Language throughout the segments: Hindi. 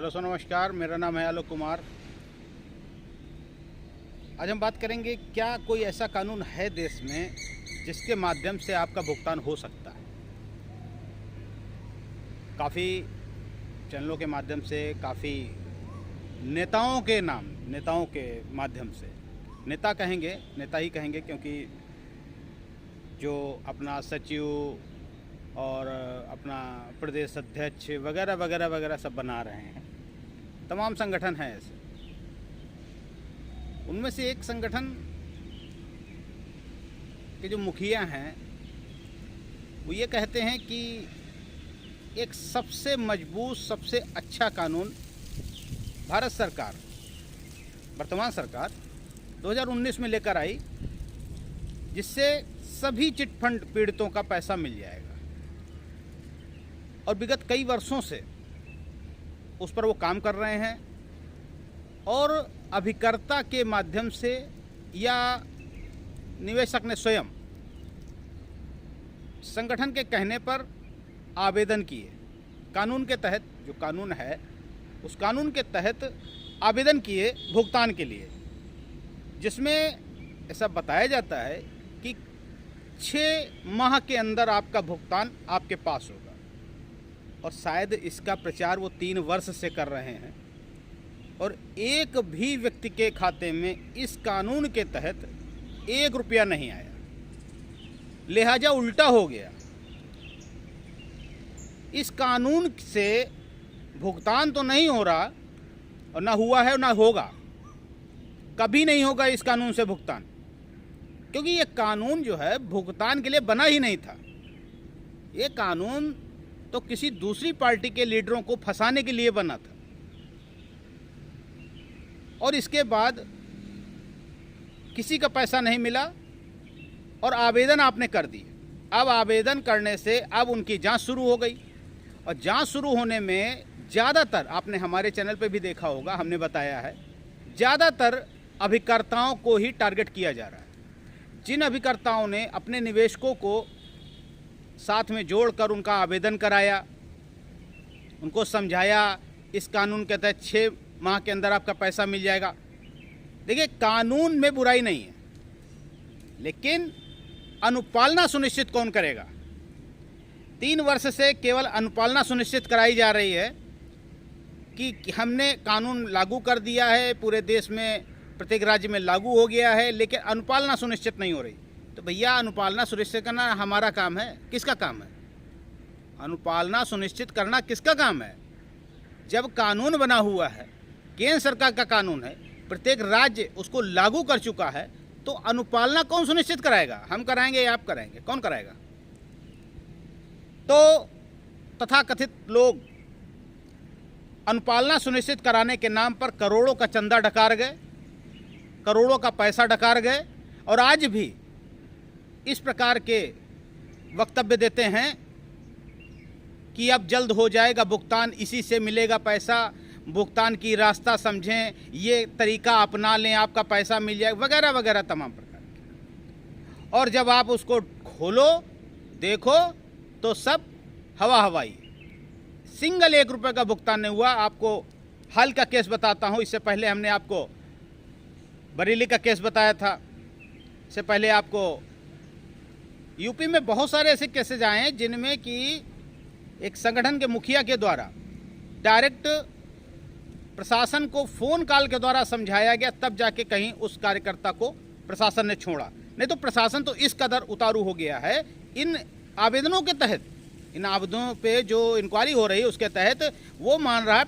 दोस्तों नमस्कार, मेरा नाम है आलोक कुमार। आज हम बात करेंगे क्या कोई ऐसा कानून है देश में जिसके माध्यम से आपका भुगतान हो सकता है। काफ़ी चैनलों के माध्यम से, काफ़ी नेताओं के माध्यम से, नेता ही कहेंगे क्योंकि जो अपना सचिव और अपना प्रदेश अध्यक्ष वगैरह वगैरह वगैरह सब बना रहे हैं, तमाम संगठन हैं ऐसे। उनमें से एक संगठन के जो मुखिया हैं वो ये कहते हैं कि एक सबसे मजबूत, सबसे अच्छा कानून भारत सरकार, वर्तमान सरकार 2019 में लेकर आई, जिससे सभी चिटफंड पीड़ितों का पैसा मिल जाएगा। और विगत कई वर्षों से उस पर वो काम कर रहे हैं और अभिकर्ता के माध्यम से या निवेशक ने स्वयं संगठन के कहने पर आवेदन किए। कानून के तहत, जो कानून है उस कानून के तहत आवेदन किए भुगतान के लिए, जिसमें ऐसा बताया जाता है कि 6 माह के अंदर आपका भुगतान आपके पास होगा। और शायद इसका प्रचार वो 3 वर्ष से कर रहे हैं और एक भी व्यक्ति के खाते में इस कानून के तहत 1 रुपया नहीं आया। लिहाजा उल्टा हो गया। इस कानून से भुगतान तो नहीं हो रहा और ना हुआ है और ना होगा, कभी नहीं होगा इस कानून से भुगतान, क्योंकि ये कानून जो है भुगतान के लिए बना ही नहीं था। ये कानून तो किसी दूसरी पार्टी के लीडरों को फंसाने के लिए बना था। और इसके बाद किसी का पैसा नहीं मिला और आवेदन आपने कर दिए। अब आवेदन करने से अब उनकी जांच शुरू हो गई और जांच शुरू होने में ज़्यादातर, आपने हमारे चैनल पे भी देखा होगा, हमने बताया है, ज़्यादातर अभिकर्ताओं को ही टारगेट किया जा रहा है। जिन अभिकर्ताओं ने अपने निवेशकों को साथ में जोड़कर उनका आवेदन कराया, उनको समझाया इस कानून के तहत 6 माह के अंदर आपका पैसा मिल जाएगा। देखिए, कानून में बुराई नहीं है, लेकिन अनुपालना सुनिश्चित कौन करेगा? 3 वर्ष से केवल अनुपालना सुनिश्चित कराई जा रही है कि हमने कानून लागू कर दिया है, पूरे देश में प्रत्येक राज्य में लागू हो गया है, लेकिन अनुपालना सुनिश्चित नहीं हो रही। तो भैया, अनुपालना सुनिश्चित करना हमारा काम है? किसका काम है? अनुपालना सुनिश्चित करना किसका काम है? जब कानून बना हुआ है, केंद्र सरकार का कानून है, प्रत्येक राज्य उसको लागू कर चुका है, तो अनुपालना कौन सुनिश्चित कराएगा? हम कराएंगे या आप कराएंगे? कौन कराएगा? तो तथाकथित लोग अनुपालना सुनिश्चित कराने के नाम पर करोड़ों का चंदा डकार गए, करोड़ों का पैसा डकार गए और आज भी इस प्रकार के वक्तव्य देते हैं कि अब जल्द हो जाएगा भुगतान, इसी से मिलेगा पैसा, भुगतान की रास्ता समझें, ये तरीका अपना लें, आपका पैसा मिल जाएगा, वगैरह वगैरह तमाम प्रकार के। और जब आप उसको खोलो, देखो, तो सब हवा हवाई, सिंगल 1 रुपये का भुगतान नहीं हुआ। आपको हाल का केस बताता हूँ। इससे पहले हमने आपको बरेली का केस बताया था, इससे पहले आपको यूपी में बहुत सारे ऐसे केसेज आए हैं जिनमें कि एक संगठन के मुखिया के द्वारा डायरेक्ट प्रशासन को फ़ोन कॉल के द्वारा समझाया गया, तब जाके कहीं उस कार्यकर्ता को प्रशासन ने छोड़ा। नहीं तो प्रशासन तो इस कदर उतारू हो गया है इन आवेदनों के तहत, इन आवेदनों पे जो इंक्वायरी हो रही है उसके तहत वो मान रहा है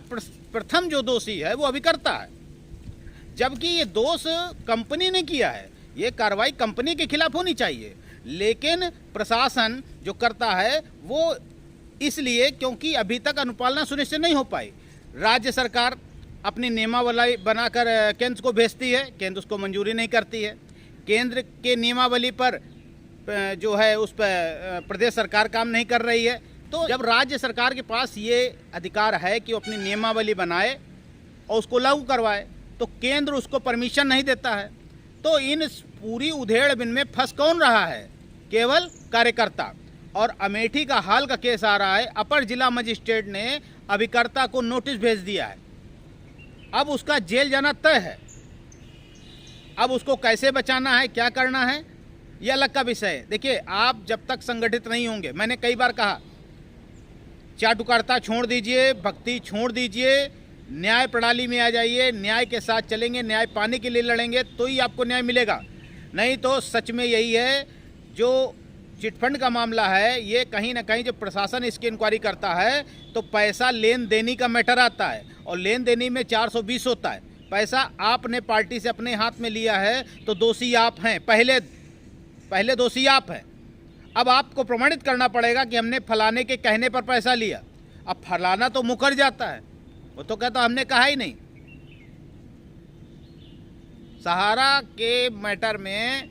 प्रथम जो दोषी है वो अभिकर्ता है, जबकि ये दोष कंपनी ने किया है। ये कार्रवाई कंपनी के खिलाफ होनी चाहिए, लेकिन प्रशासन जो करता है वो इसलिए क्योंकि अभी तक अनुपालना सुनिश्चित नहीं हो पाई। राज्य सरकार अपनी नियमावली बनाकर केंद्र को भेजती है, केंद्र उसको मंजूरी नहीं करती है। केंद्र के नियमावली पर जो है उस पर प्रदेश सरकार काम नहीं कर रही है। तो जब राज्य सरकार के पास ये अधिकार है कि वो अपनी नियमावली बनाए और उसको लागू करवाए, तो केंद्र उसको परमिशन नहीं देता है। तो इन पूरी उधेड़बुन में फंस कौन रहा है? केवल कार्यकर्ता। और अमेठी का हाल का केस आ रहा है, अपर जिला मजिस्ट्रेट ने अभिकर्ता को नोटिस भेज दिया है अब उसका जेल जाना तय है। अब उसको कैसे बचाना है, क्या करना है, यह अलग का विषय है। देखिए, आप जब तक संगठित नहीं होंगे, मैंने कई बार कहा, चाटुकारिता छोड़ दीजिए, भक्ति छोड़ दीजिए, न्याय प्रणाली में आ जाइए, न्याय के साथ चलेंगे, न्याय पाने के लिए लड़ेंगे तो ही आपको न्याय मिलेगा। नहीं तो सच में यही है, जो चिटफंड का मामला है, ये कहीं ना कहीं जब प्रशासन इसकी इंक्वायरी करता है तो पैसा लेन देनी का मैटर आता है, और लेन देनी में 420 होता है। पैसा आपने पार्टी से अपने हाथ में लिया है तो दोषी आप हैं, पहले दोषी आप हैं। अब आपको प्रमाणित करना पड़ेगा कि हमने फलाने के कहने पर पैसा लिया। अब फलाना तो मुकर जाता है, वो तो कहता हमने कहा ही नहीं। सहारा के मैटर में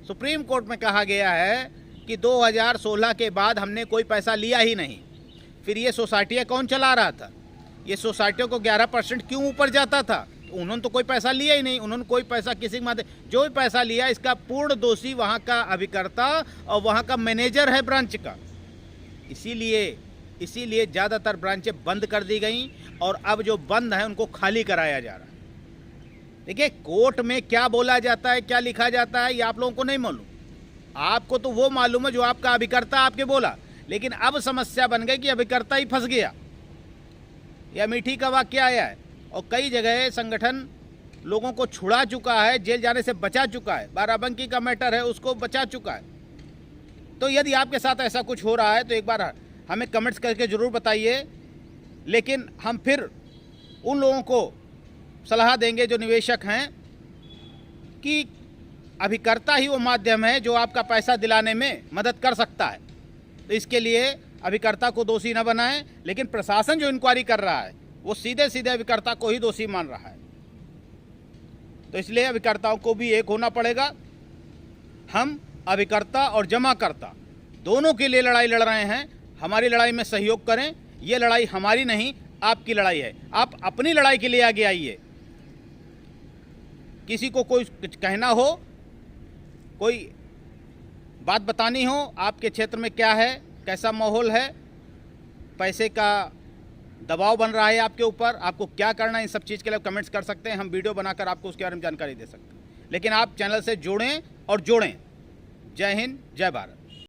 सुप्रीम कोर्ट में कहा गया है कि 2016 के बाद हमने कोई पैसा लिया ही नहीं। फिर ये सोसाइटियाँ कौन चला रहा था? ये सोसाइटियों को 11% क्यों ऊपर जाता था? उन्होंने तो कोई पैसा लिया ही नहीं, उन्होंने कोई पैसा किसी के माध्यम, जो भी पैसा लिया इसका पूर्ण दोषी वहाँ का अभिकर्ता और वहाँ का मैनेजर है ब्रांच का। इसीलिए ज़्यादातर ब्रांचें बंद कर दी गई और अब जो बंद हैं उनको खाली कराया जा रहा है। देखिए, कोर्ट में क्या बोला जाता है, क्या लिखा जाता है, ये आप लोगों को नहीं मालूम। आपको तो वो मालूम है जो आपका अभिकर्ता आपके बोला, लेकिन अब समस्या बन गई कि अभिकर्ता ही फंस गया। यह मीठी का वाक्य आया है, और कई जगह संगठन लोगों को छुड़ा चुका है, जेल जाने से बचा चुका है। बाराबंकी का मैटर है, उसको बचा चुका है। तो यदि आपके साथ ऐसा कुछ हो रहा है तो एक बार हमें कमेंट्स करके ज़रूर बताइए। लेकिन हम फिर उन लोगों को सलाह देंगे जो निवेशक हैं कि अभिकर्ता ही वो माध्यम है जो आपका पैसा दिलाने में मदद कर सकता है। तो इसके लिए अभिकर्ता को दोषी न बनाएं, लेकिन प्रशासन जो इंक्वायरी कर रहा है वो सीधे सीधे अभिकर्ता को ही दोषी मान रहा है। तो इसलिए अभिकर्ताओं को भी एक होना पड़ेगा। हम अभिकर्ता और जमाकर्ता दोनों के लिए लड़ाई लड़ रहे हैं। हमारी लड़ाई में सहयोग करें। ये लड़ाई हमारी नहीं, आपकी लड़ाई है। आप अपनी लड़ाई के लिए आगे आइए। किसी को कोई कुछ कहना हो, कोई बात बतानी हो, आपके क्षेत्र में क्या है, कैसा माहौल है, पैसे का दबाव बन रहा है आपके ऊपर, आपको क्या करना है, इन सब चीज़ के लिए कमेंट्स कर सकते हैं। हम वीडियो बनाकर आपको उसके बारे में जानकारी दे सकते हैं। लेकिन आप चैनल से जुड़ें और जोड़ें। जय हिंद, जय भारत।